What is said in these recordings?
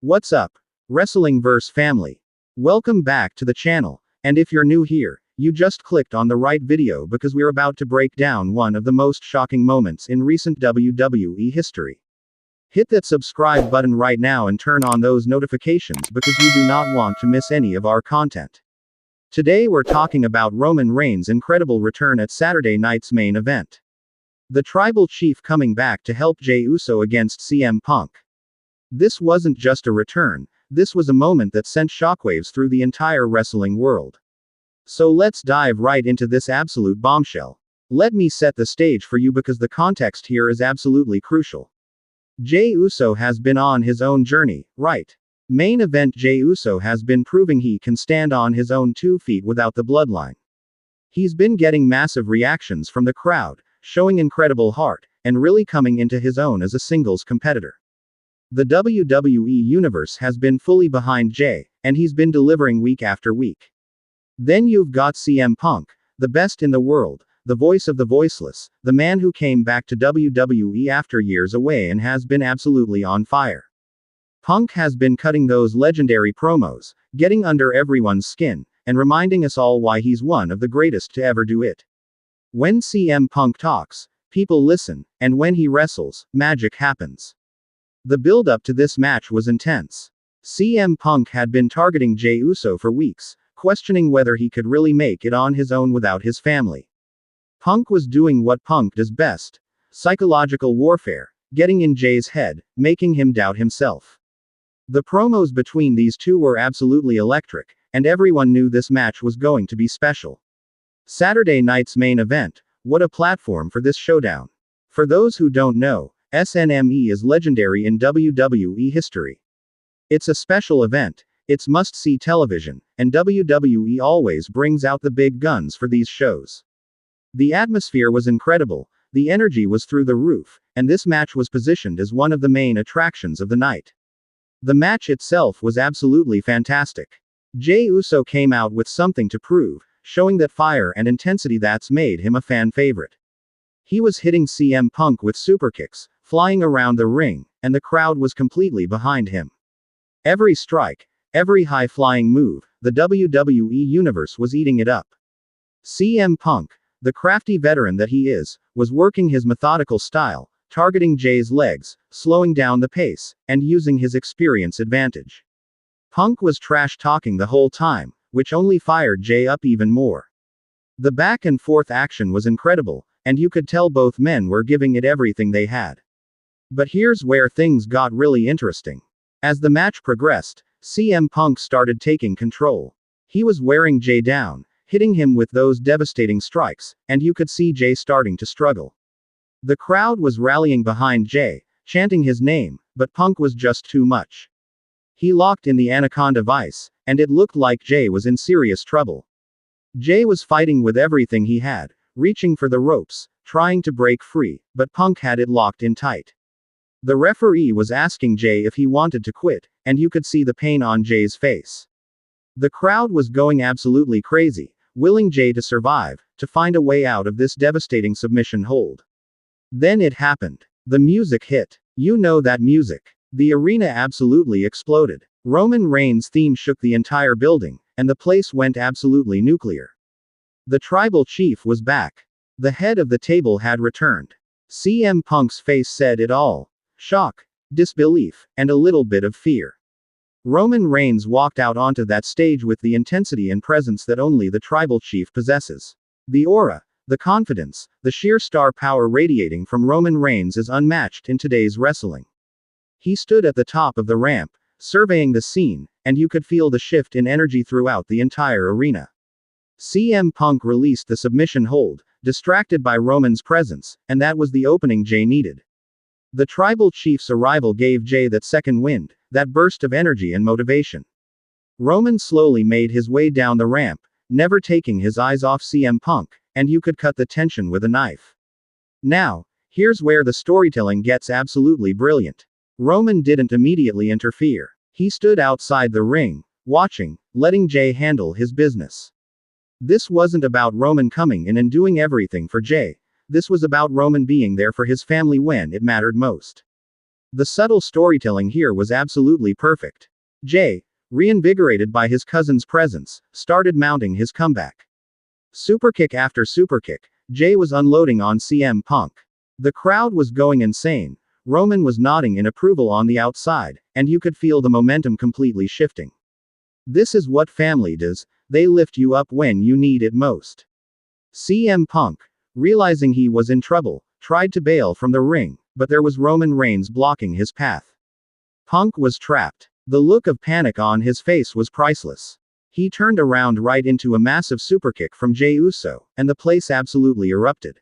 What's up, Wrestlingverse family? Welcome back to the channel, and if you're new here, you just clicked on the right video because we're about to break down one of the most shocking moments in recent WWE history. Hit that subscribe button right now and turn on those notifications because you do not want to miss any of our content. Today we're talking about Roman Reigns' incredible return at Saturday night's main event. The Tribal Chief coming back to help Jey Uso against CM Punk. This wasn't just a return, this was a moment that sent shockwaves through the entire wrestling world. So let's dive right into this absolute bombshell. Let me set the stage for you because the context here is absolutely crucial. Jey Uso has been on his own journey, right? Main event Jey Uso has been proving he can stand on his own 2 feet without the bloodline. He's been getting massive reactions from the crowd, showing incredible heart, and really coming into his own as a singles competitor. The WWE Universe has been fully behind Jey, and he's been delivering week after week. Then you've got CM Punk, the best in the world, the voice of the voiceless, the man who came back to WWE after years away and has been absolutely on fire. Punk has been cutting those legendary promos, getting under everyone's skin, and reminding us all why he's one of the greatest to ever do it. When CM Punk talks, people listen, and when he wrestles, magic happens. The build-up to this match was intense. CM Punk had been targeting Jey Uso for weeks, questioning whether he could really make it on his own without his family. Punk was doing what Punk does best: psychological warfare, getting in Jey's head, making him doubt himself. The promos between these two were absolutely electric, and everyone knew this match was going to be special. Saturday night's main event, what a platform for this showdown. For those who don't know, SNME is legendary in WWE history. It's a special event, it's must-see television, and WWE always brings out the big guns for these shows. The atmosphere was incredible, the energy was through the roof, and this match was positioned as one of the main attractions of the night. The match itself was absolutely fantastic. Jey Uso came out with something to prove, showing that fire and intensity that's made him a fan favorite. He was hitting CM Punk with superkicks, flying around the ring, and the crowd was completely behind him. Every strike, every high-flying move, the WWE Universe was eating it up. CM Punk, the crafty veteran that he is, was working his methodical style, targeting Jey's legs, slowing down the pace, and using his experience advantage. Punk was trash-talking the whole time, which only fired Jey up even more. The back-and-forth action was incredible, and you could tell both men were giving it everything they had. But here's where things got really interesting. As the match progressed, CM Punk started taking control. He was wearing Jey down, hitting him with those devastating strikes, and you could see Jey starting to struggle. The crowd was rallying behind Jey, chanting his name, but Punk was just too much. He locked in the Anaconda Vice, and it looked like Jey was in serious trouble. Jey was fighting with everything he had, reaching for the ropes, trying to break free, but Punk had it locked in tight. The referee was asking Jey if he wanted to quit, and you could see the pain on Jey's face. The crowd was going absolutely crazy, willing Jey to survive, to find a way out of this devastating submission hold. Then it happened. The music hit. You know that music. The arena absolutely exploded. Roman Reigns' theme shook the entire building, and the place went absolutely nuclear. The Tribal Chief was back. The head of the table had returned. CM Punk's face said it all. Shock, disbelief, and a little bit of fear. Roman Reigns walked out onto that stage with the intensity and presence that only the Tribal Chief possesses. The aura, the confidence, the sheer star power radiating from Roman Reigns is unmatched in today's wrestling. He stood at the top of the ramp, surveying the scene, and you could feel the shift in energy throughout the entire arena. CM Punk released the submission hold, distracted by Roman's presence, and that was the opening Jey needed. The Tribal Chief's arrival gave Jey that second wind, that burst of energy and motivation. Roman slowly made his way down the ramp, never taking his eyes off CM Punk, and you could cut the tension with a knife. Now, here's where the storytelling gets absolutely brilliant. Roman didn't immediately interfere. He stood outside the ring, watching, letting Jey handle his business. This wasn't about Roman coming in and doing everything for Jey. This was about Roman being there for his family when it mattered most. The subtle storytelling here was absolutely perfect. Jey, reinvigorated by his cousin's presence, started mounting his comeback. Superkick after superkick, Jey was unloading on CM Punk. The crowd was going insane. Roman was nodding in approval on the outside, and you could feel the momentum completely shifting. This is what family does, they lift you up when you need it most. CM Punk, realizing he was in trouble, tried to bail from the ring, but there was Roman Reigns blocking his path. Punk was trapped. The look of panic on his face was priceless. He turned around right into a massive superkick from Jey Uso, and the place absolutely erupted.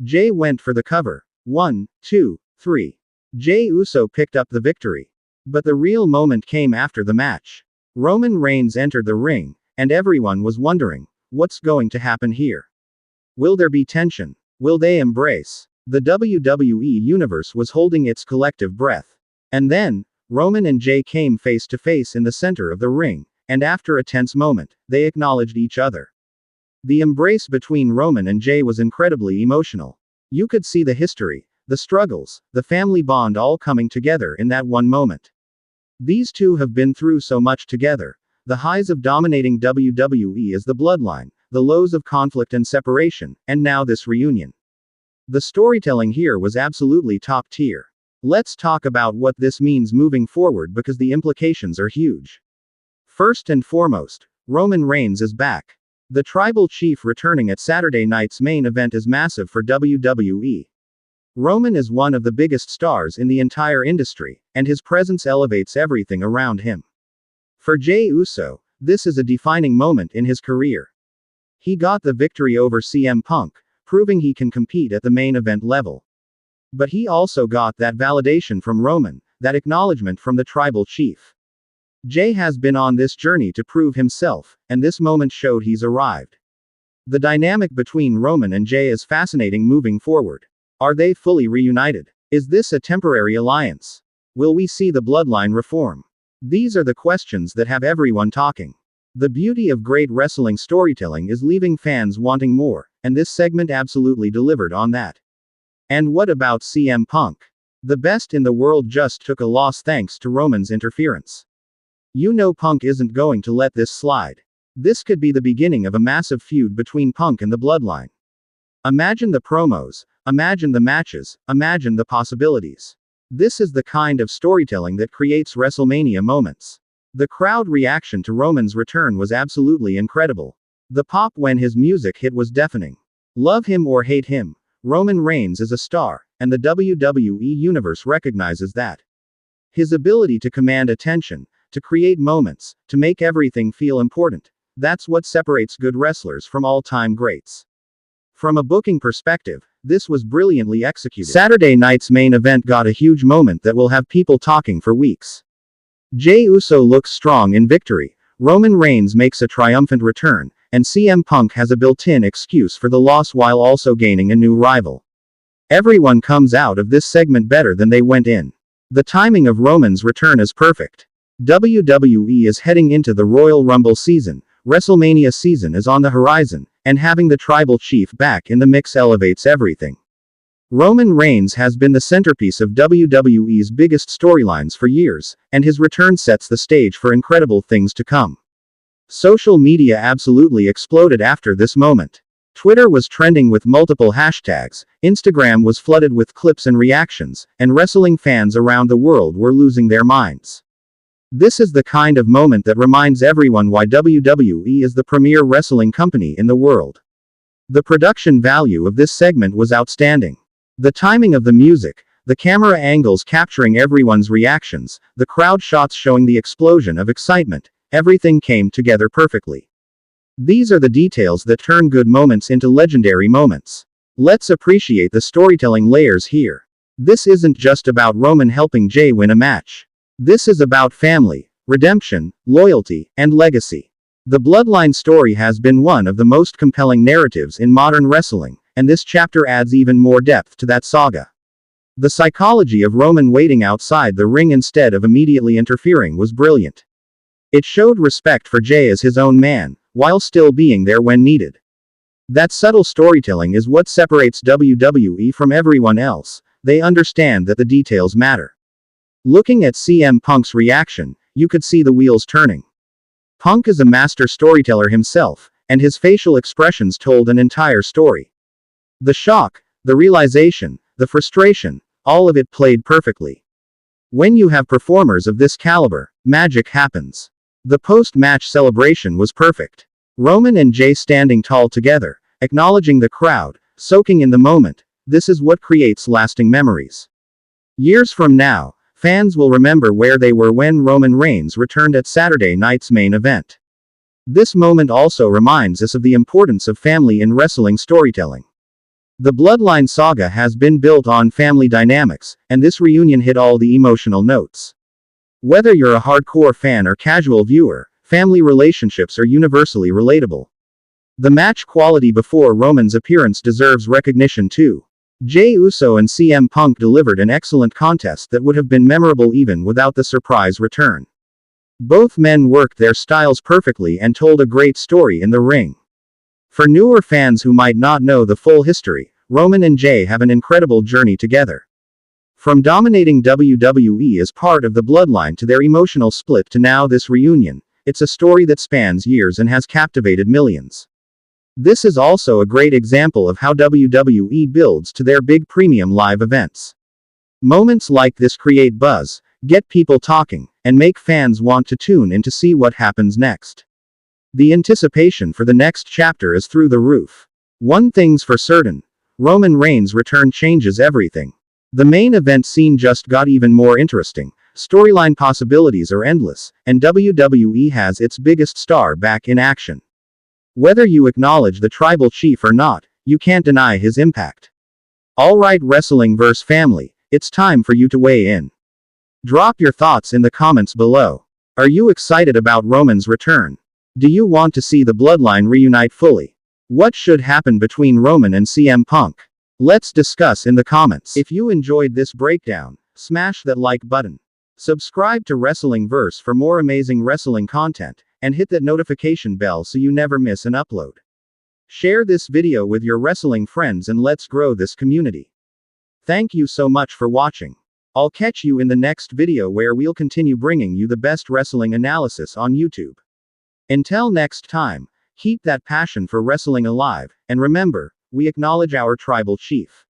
Jey went for the cover. 1, 2, 3. Jey Uso picked up the victory. But the real moment came after the match. Roman Reigns entered the ring, and everyone was wondering, what's going to happen here? Will there be tension? Will they embrace? The WWE Universe was holding its collective breath. And then, Roman and Jey came face to face in the center of the ring, and after a tense moment, they acknowledged each other. The embrace between Roman and Jey was incredibly emotional. You could see the history, the struggles, the family bond all coming together in that one moment. These two have been through so much together. The highs of dominating WWE as the bloodline, the lows of conflict and separation, and now this reunion. The storytelling here was absolutely top tier. Let's talk about what this means moving forward because the implications are huge. First and foremost, Roman Reigns is back. The tribal chief returning at Saturday night's main event is massive for WWE. Roman is one of the biggest stars in the entire industry, and his presence elevates everything around him. For Jey Uso, this is a defining moment in his career. He got the victory over CM Punk, proving he can compete at the main event level. But he also got that validation from Roman, that acknowledgement from the tribal chief. Jey has been on this journey to prove himself, and this moment showed he's arrived. The dynamic between Roman and Jey is fascinating moving forward. Are they fully reunited? Is this a temporary alliance? Will we see the bloodline reform? These are the questions that have everyone talking. The beauty of great wrestling storytelling is leaving fans wanting more, and this segment absolutely delivered on that. And what about CM Punk? The best in the world just took a loss thanks to Roman's interference. You know Punk isn't going to let this slide. This could be the beginning of a massive feud between Punk and the bloodline. Imagine the promos, imagine the matches, imagine the possibilities. This is the kind of storytelling that creates WrestleMania moments. The crowd reaction to Roman's return was absolutely incredible. The pop when his music hit was deafening. Love him or hate him, Roman Reigns is a star, and the WWE Universe recognizes that. His ability to command attention, to create moments, to make everything feel important, that's what separates good wrestlers from all-time greats. From a booking perspective, this was brilliantly executed. Saturday night's main event got a huge moment that will have people talking for weeks. Jey Uso looks strong in victory, Roman Reigns makes a triumphant return, and CM Punk has a built-in excuse for the loss while also gaining a new rival. Everyone comes out of this segment better than they went in. The timing of Roman's return is perfect. WWE is heading into the Royal Rumble season, WrestleMania season is on the horizon, and having the tribal chief back in the mix elevates everything. Roman Reigns has been the centerpiece of WWE's biggest storylines for years, and his return sets the stage for incredible things to come. Social media absolutely exploded after this moment. Twitter was trending with multiple hashtags, Instagram was flooded with clips and reactions, and wrestling fans around the world were losing their minds. This is the kind of moment that reminds everyone why WWE is the premier wrestling company in the world. The production value of this segment was outstanding. The timing of the music, the camera angles capturing everyone's reactions, the crowd shots showing the explosion of excitement, everything came together perfectly. These are the details that turn good moments into legendary moments. Let's appreciate the storytelling layers here. This isn't just about Roman helping Jey win a match. This is about family, redemption, loyalty, and legacy. The bloodline story has been one of the most compelling narratives in modern wrestling, and this chapter adds even more depth to that saga. The psychology of Roman waiting outside the ring instead of immediately interfering was brilliant. It showed respect for Jey as his own man, while still being there when needed. That subtle storytelling is what separates WWE from everyone else. They understand that the details matter. Looking at CM Punk's reaction, you could see the wheels turning. Punk is a master storyteller himself, and his facial expressions told an entire story. The shock, the realization, the frustration, all of it played perfectly. When you have performers of this caliber, magic happens. The post-match celebration was perfect. Roman and Jey standing tall together, acknowledging the crowd, soaking in the moment. This is what creates lasting memories. Years from now, fans will remember where they were when Roman Reigns returned at Saturday night's main event. This moment also reminds us of the importance of family in wrestling storytelling. The Bloodline saga has been built on family dynamics, and this reunion hit all the emotional notes. Whether you're a hardcore fan or casual viewer, family relationships are universally relatable. The match quality before Roman's appearance deserves recognition too. Jey Uso and CM Punk delivered an excellent contest that would have been memorable even without the surprise return. Both men worked their styles perfectly and told a great story in the ring. For newer fans who might not know the full history, Roman and Jey have an incredible journey together. From dominating WWE as part of the Bloodline to their emotional split to now this reunion, it's a story that spans years and has captivated millions. This is also a great example of how WWE builds to their big premium live events. Moments like this create buzz, get people talking, and make fans want to tune in to see what happens next. The anticipation for the next chapter is through the roof. One thing's for certain, Roman Reigns' return changes everything. The main event scene just got even more interesting, storyline possibilities are endless, and WWE has its biggest star back in action. Whether you acknowledge the tribal chief or not, you can't deny his impact. Alright, wrestling vs. family, it's time for you to weigh in. Drop your thoughts in the comments below. Are you excited about Roman's return? Do you want to see the Bloodline reunite fully? What should happen between Roman and CM Punk? Let's discuss in the comments. If you enjoyed this breakdown, smash that like button. Subscribe to Wrestling Verse for more amazing wrestling content, and hit that notification bell so you never miss an upload. Share this video with your wrestling friends and let's grow this community. Thank you so much for watching. I'll catch you in the next video where we'll continue bringing you the best wrestling analysis on YouTube. Until next time, keep that passion for wrestling alive, and remember, we acknowledge our tribal chief.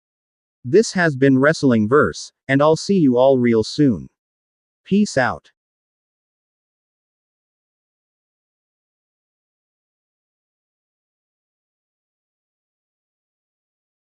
This has been Wrestling Verse, and I'll see you all real soon. Peace out.